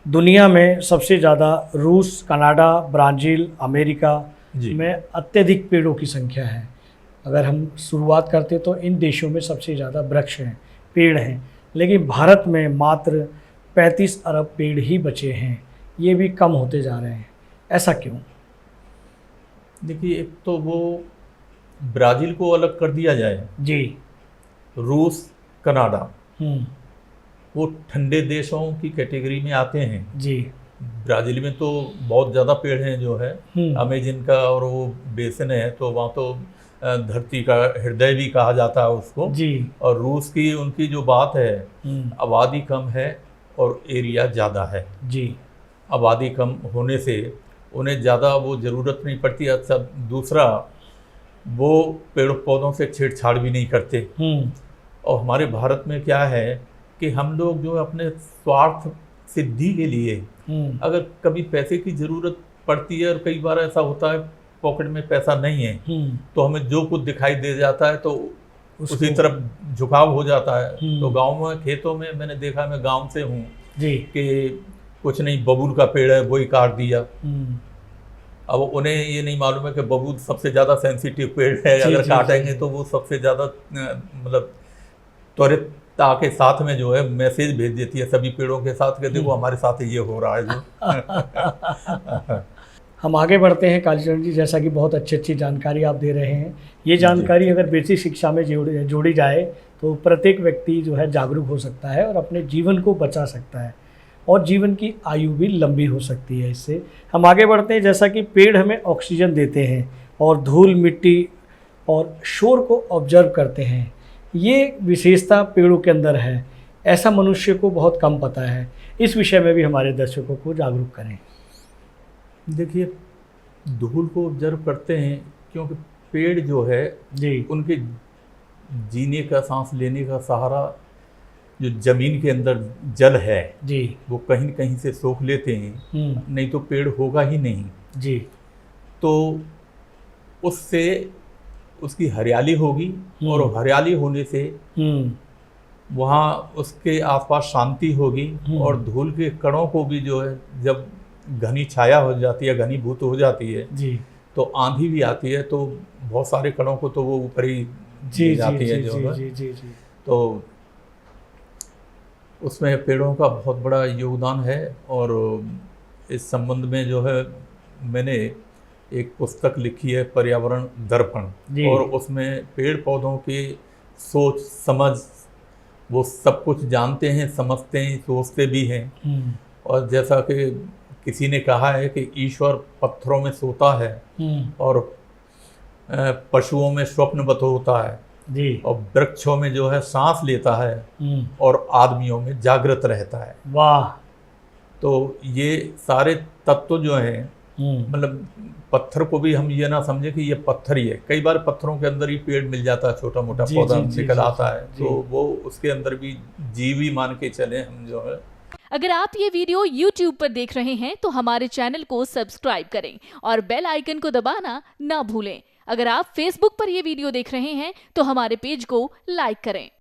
दुनिया में सबसे ज़्यादा रूस, कनाडा, ब्राज़ील, अमेरिका जी। में अत्यधिक पेड़ों की संख्या है। अगर हम शुरुआत करते तो इन देशों में सबसे ज़्यादा वृक्ष हैं, पेड़ हैं, लेकिन भारत में मात्र 35 अरब पेड़ ही बचे हैं। ये भी कम होते जा रहे हैं, ऐसा क्यों? देखिए, एक तो वो ब्राज़ील को अलग कर दिया जाए, जी। रूस, कनाडा, हम्म। वो ठंडे देशों की कैटेगरी में आते हैं। जी। ब्राज़ील में तो बहुत ज़्यादा पेड़ हैं जो है, अमेजन का, और वो बेसिन है तो वहाँ तो धरती का हृदय भी कहा जाता है उसको। जी। और रूस की उनकी जो बात है, आबादी कम है और एरिया ज़्यादा है। जी। आबादी कम होने से उन्हें ज़्यादा वो ज़रूरत नहीं पड़ती। अच्छा, दूसरा, वो पेड़ पौधों से छेड़छाड़ भी नहीं करते। और हमारे भारत में क्या है कि हम लोग जो अपने स्वार्थ सिद्धि के लिए, अगर कभी पैसे की ज़रूरत पड़ती है, और कई बार ऐसा होता है पॉकेट में पैसा नहीं है, तो हमें जो कुछ दिखाई दे जाता है तो उसी तरफ झुकाव हो जाता है। तो गांव में, खेतों में मैंने देखा, मैं गांव से हूँ, कि कुछ नहीं, बबूल का पेड़ है, वही काट दिया। अब उन्हें ये नहीं मालूम है कि बबूल सबसे ज़्यादा सेंसिटिव पेड़ है। अगर काटेंगे तो वो सबसे ज़्यादा मतलब त्वरितता के साथ में जो है मैसेज भेज देती है सभी पेड़ों के साथ कि देखो हमारे साथ ये हो रहा है जो। हम आगे बढ़ते हैं कालीचरण जी, जैसा कि बहुत अच्छी जानकारी आप दे रहे हैं। ये जानकारी अगर बेसिक शिक्षा में जोड़ी जाए तो प्रत्येक व्यक्ति जो है जागरूक हो सकता है और अपने जीवन को बचा सकता है, और जीवन की आयु भी लंबी हो सकती है इससे। हम आगे बढ़ते हैं, जैसा कि पेड़ हमें ऑक्सीजन देते हैं और धूल, मिट्टी और शोर को ऑब्जर्व करते हैं। ये विशेषता पेड़ों के अंदर है, ऐसा मनुष्य को बहुत कम पता है। इस विषय में भी हमारे दर्शकों को जागरूक करें। देखिए, धूल को ऑब्जर्व करते हैं क्योंकि पेड़ जो है जी, उनके जीने का, सांस लेने का सहारा जो जमीन के अंदर जल है जी, वो कहीं न कहीं से सोख लेते हैं, नहीं तो पेड़ होगा ही नहीं। जी। तो उससे उसकी हरियाली होगी, और हरियाली होने से वहाँ उसके आसपास शांति होगी, और धूल के कणों को भी जो है, जब घनी छाया हो जाती है, घनीभूत हो जाती है जी, तो आंधी भी आती है तो बहुत सारे कणों को तो वो ऊपर ही जाती है जो है। तो उसमें पेड़ों का बहुत बड़ा योगदान है। और इस संबंध में जो है मैंने एक पुस्तक लिखी है, पर्यावरण दर्पण, और उसमें पेड़ पौधों की सोच समझ, वो सब कुछ जानते हैं, समझते हैं, सोचते भी हैं। और जैसा कि किसी ने कहा है कि ईश्वर पत्थरों में सोता है और पशुओं में स्वप्नवत होता है जी, और वृक्षों में जो है सांस लेता है, और आदमियों में जागृत रहता है। वाह! तो ये सारे तत्व जो हैं, मतलब पत्थर को भी हम ये ना समझे कि ये पत्थर ही है। कई बार पत्थरों के अंदर ही पेड़ मिल जाता है, छोटा मोटा पौधा निकल आता है, तो वो उसके अंदर भी जीव ही मान के चले हम जो है। अगर आप ये वीडियो YouTube पर देख रहे हैं तो हमारे चैनल को सब्सक्राइब करें और बेल आइकन को दबाना ना भूलें। अगर आप Facebook पर ये वीडियो देख रहे हैं तो हमारे पेज को लाइक करें।